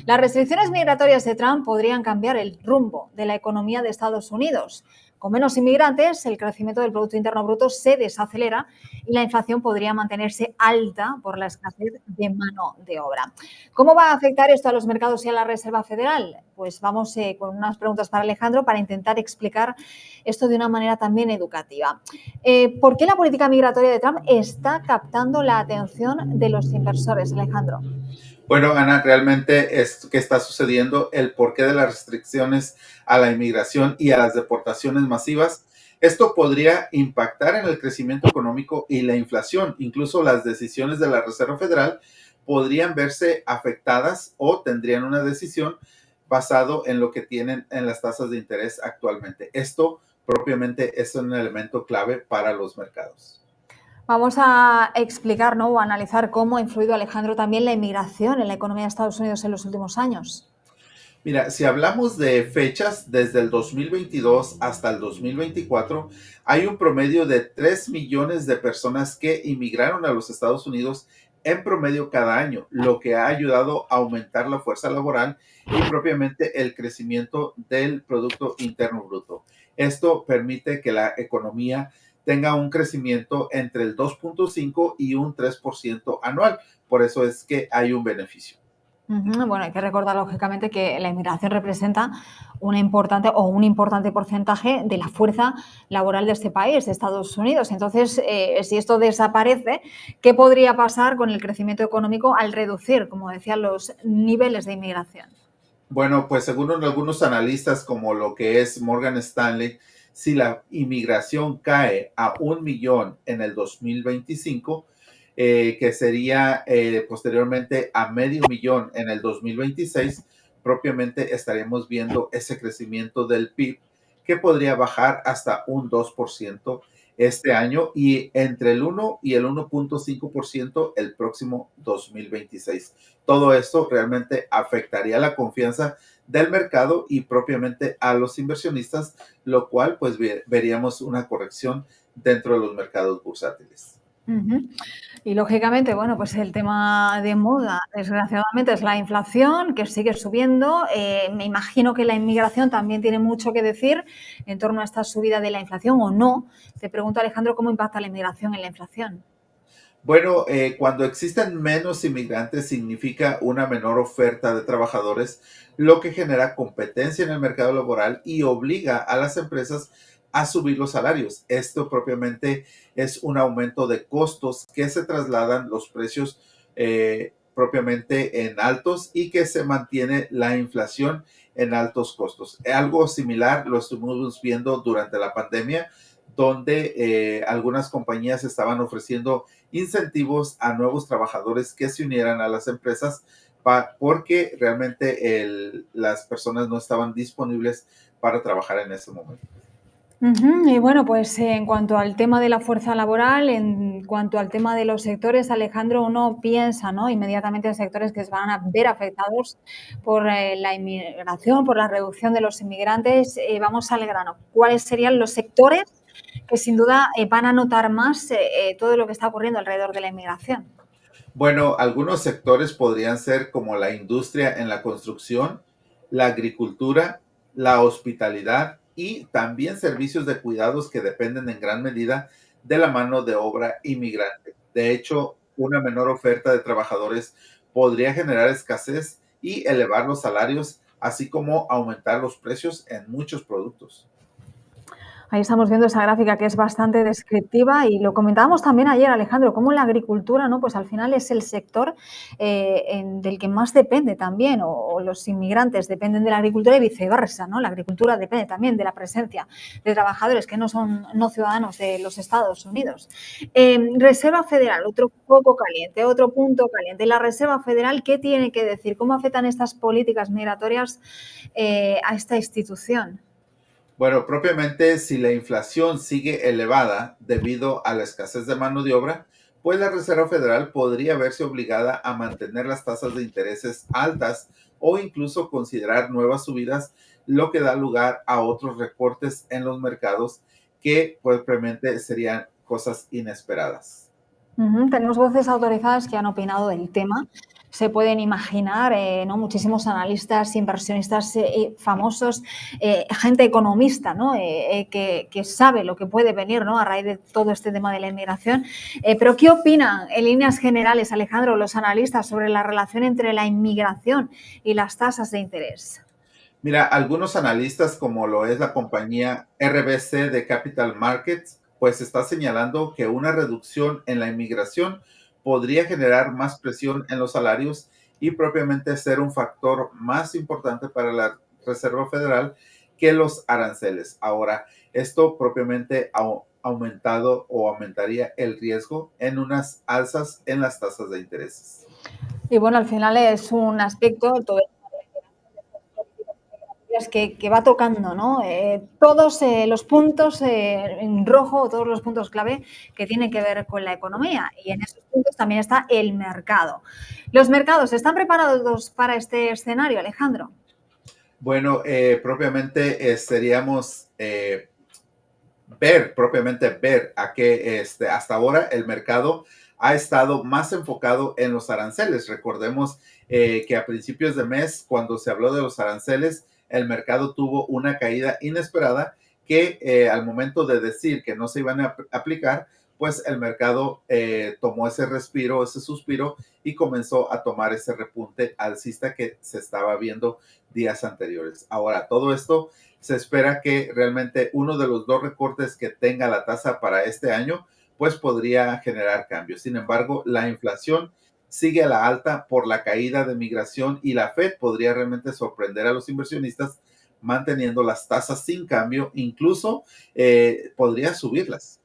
Las restricciones migratorias de Trump podrían cambiar el rumbo de la economía de Estados Unidos. Con menos inmigrantes, el crecimiento del Producto Interno Bruto se desacelera y la inflación podría mantenerse alta por la escasez de mano de obra. ¿Cómo va a afectar esto a los mercados y a la Reserva Federal? Pues vamos con unas preguntas para Alejandro para intentar explicar esto de una manera también educativa. ¿Por qué la política migratoria de Trump está captando la atención de los inversores, Alejandro? Bueno, Ana, realmente es que está sucediendo el porqué de las restricciones a la inmigración y a las deportaciones masivas. Esto podría impactar en el crecimiento económico y la inflación. Incluso las decisiones de la Reserva Federal podrían verse afectadas o tendrían una decisión basado en lo que tienen en las tasas de interés actualmente. Esto propiamente es un elemento clave para los mercados. Vamos a explicar, ¿no?, o a analizar cómo ha influido, Alejandro, también la inmigración en la economía de Estados Unidos en los últimos años. Mira, si hablamos de fechas desde el 2022 hasta el 2024, hay un promedio de 3 millones de personas que inmigraron a los Estados Unidos en promedio cada año, lo que ha ayudado a aumentar la fuerza laboral y propiamente el crecimiento del Producto Interno Bruto. Esto permite que la economía tenga un crecimiento entre el 2.5 y un 3% anual. Por eso es que hay un beneficio. Bueno, hay que recordar, lógicamente, que la inmigración representa una importante o un importante porcentaje de la fuerza laboral de este país, de Estados Unidos. Entonces, si esto desaparece, ¿qué podría pasar con el crecimiento económico al reducir, como decía, los niveles de inmigración? Bueno, pues según algunos analistas como lo que es Morgan Stanley, si la inmigración cae a 1 millón en el 2025, que sería posteriormente a medio millón en el 2026, propiamente estaremos viendo ese crecimiento del PIB que podría bajar hasta un 2% este año y entre el 1 y el 1.5% el próximo 2026. Todo esto realmente afectaría la confianza del mercado y propiamente a los inversionistas, lo cual pues veríamos una corrección dentro de los mercados bursátiles. Ujú. Y lógicamente, bueno, pues el tema de moda, desgraciadamente, es la inflación, que sigue subiendo. Me imagino que la inmigración también tiene mucho que decir en torno a esta subida de la inflación o no. Te pregunto, Alejandro, ¿cómo impacta la inmigración en la inflación? Bueno, cuando existen menos inmigrantes significa una menor oferta de trabajadores, lo que genera competencia en el mercado laboral y obliga a las empresas a subir los salarios. Esto propiamente es un aumento de costos que se trasladan los precios propiamente en altos y que se mantiene la inflación en altos costos. Algo similar lo estuvimos viendo durante la pandemia, donde algunas compañías estaban ofreciendo incentivos a nuevos trabajadores que se unieran a las empresas porque realmente las personas no estaban disponibles para trabajar en ese momento. Y bueno, pues en cuanto al tema de la fuerza laboral, en cuanto al tema de los sectores, Alejandro, uno piensa, ¿no?, inmediatamente en sectores que se van a ver afectados por la inmigración, por la reducción de los inmigrantes. Vamos al grano. ¿Cuáles serían los sectores que sin duda van a notar más todo lo que está ocurriendo alrededor de la inmigración? Bueno, algunos sectores podrían ser como la industria en la construcción, la agricultura, la hospitalidad y también servicios de cuidados que dependen en gran medida de la mano de obra inmigrante. De hecho, una menor oferta de trabajadores podría generar escasez y elevar los salarios, así como aumentar los precios en muchos productos. Ahí estamos viendo esa gráfica que es bastante descriptiva y lo comentábamos también ayer, Alejandro, cómo la agricultura, ¿no?, pues al final es el sector del que más depende también, o los inmigrantes dependen de la agricultura y viceversa, ¿no? La agricultura depende también de la presencia de trabajadores que no son no ciudadanos de los Estados Unidos. Reserva Federal, otro poco caliente, otro punto caliente. La Reserva Federal, ¿qué tiene que decir? ¿Cómo afectan estas políticas migratorias a esta institución? Bueno, propiamente si la inflación sigue elevada debido a la escasez de mano de obra, pues la Reserva Federal podría verse obligada a mantener las tasas de intereses altas o incluso considerar nuevas subidas, lo que da lugar a otros recortes en los mercados que pues, probablemente serían cosas inesperadas. Tenemos voces autorizadas que han opinado del tema. Se pueden imaginar, ¿no? Muchísimos analistas, inversionistas famosos, gente economista, ¿no? Que sabe lo que puede venir, ¿no? A raíz de todo este tema de la inmigración. Pero ¿qué opinan en líneas generales, Alejandro, los analistas sobre la relación entre la inmigración y las tasas de interés? Mira, algunos analistas, como lo es la compañía RBC de Capital Markets, pues está señalando que una reducción en la inmigración podría generar más presión en los salarios y propiamente ser un factor más importante para la Reserva Federal que los aranceles. Ahora, esto propiamente ha aumentado o aumentaría el riesgo en unas alzas en las tasas de intereses. Y bueno, al final es un aspecto, todo que va tocando, ¿no? Todos los puntos en rojo, todos los puntos clave que tienen que ver con la economía. Y en esos puntos también está el mercado. ¿Los mercados están preparados para este escenario, Alejandro? Bueno, propiamente seríamos propiamente ver a qué hasta ahora el mercado ha estado más enfocado en los aranceles. Recordemos que a principios de mes, cuando se habló de los aranceles, el mercado tuvo una caída inesperada que al momento de decir que no se iban a aplicar, pues el mercado tomó ese respiro, ese suspiro y comenzó a tomar ese repunte alcista que se estaba viendo días anteriores. Ahora, todo esto se espera que realmente uno de los dos recortes que tenga la tasa para este año, pues podría generar cambios. Sin embargo, la inflación sigue a la alta por la caída de migración y la Fed podría realmente sorprender a los inversionistas manteniendo las tasas sin cambio, incluso podría subirlas.